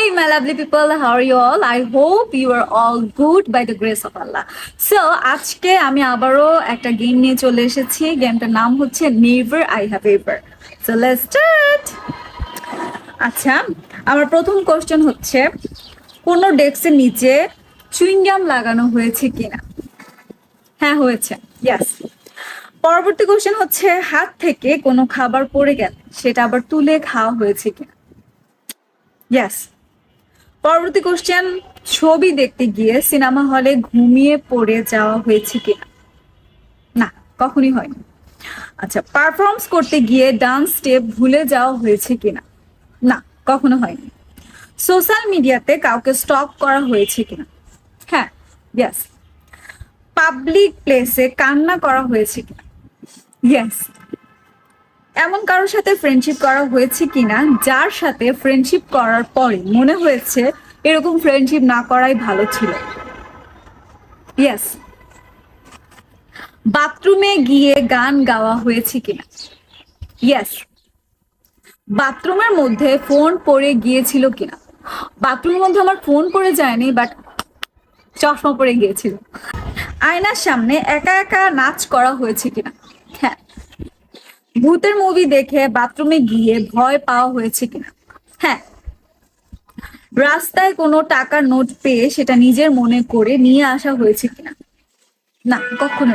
Hey, my lovely people, how are you all? I hope you are all good by the grace of Allah. So, আজকে আমি আবারও একটা game নিয়ে চলে এসেছি। গেমটার নাম হচ্ছে Never I Have Ever. So, let's start. আচ্ছা, আমার প্রথম কোশ্চেন হচ্ছে কোনো ডেস্কের নিচে চুইংগাম লাগানো হয়েছে কিনা? হ্যাঁ, হয়েছে। ইয়েস। পরবর্তী কোশ্চেন হচ্ছে হাত থেকে কোনো খাবার পড়ে গেলে সেটা আবার তুলে খাওয়া হয়েছে কিনা? ইয়েস। পরবর্তী কোশ্চেন ছবি দেখতে গিয়ে সিনেমা হলে ঘুমিয়ে পড়ে যাওয়া হয়েছে কিনা? না, কখনই হয়নি। আচ্ছা, পারফর্মস করতে গিয়ে ডান্স স্টেপ ভুলে যাওয়া হয়েছে কিনা? না, কখনো হয়নি। সোশ্যাল মিডিয়াতে কাউকে স্টক করা হয়েছে কিনা? হ্যাঁ, ইয়েস। পাবলিক প্লেসে কান্না করা হয়েছে কিনা? ইয়েস। এমন কারোর সাথে ফ্রেন্ডশিপ করা হয়েছে কিনা যার সাথে ফ্রেন্ডশিপ করার পরে মনে হয়েছে এরকম ফ্রেন্ডশিপ না করাই ভালো ছিল? ইয়েস। বাথরুমে গিয়ে গান গাওয়া হয়েছে কিনা? ইয়েস। বাথরুমের মধ্যে ফোন পড়ে গিয়েছিল কিনা? বাথরুমের মধ্যে আমার ফোন পড়ে যায়নি, বাট চশমা পড়ে গিয়েছিল। আয়নার সামনে একা একা নাচ করা হয়েছে কিনা? হ্যাঁ। ভূতের মুভি দেখে বাথরুমে গিয়ে ভয় পাওয়া হয়েছে কিনা? হ্যাঁ। রাস্তায় কোনো টাকার নোট পেয়ে সেটা নিজের মনে করে নিয়ে আসা হয়েছে কিনা? না, কখনো।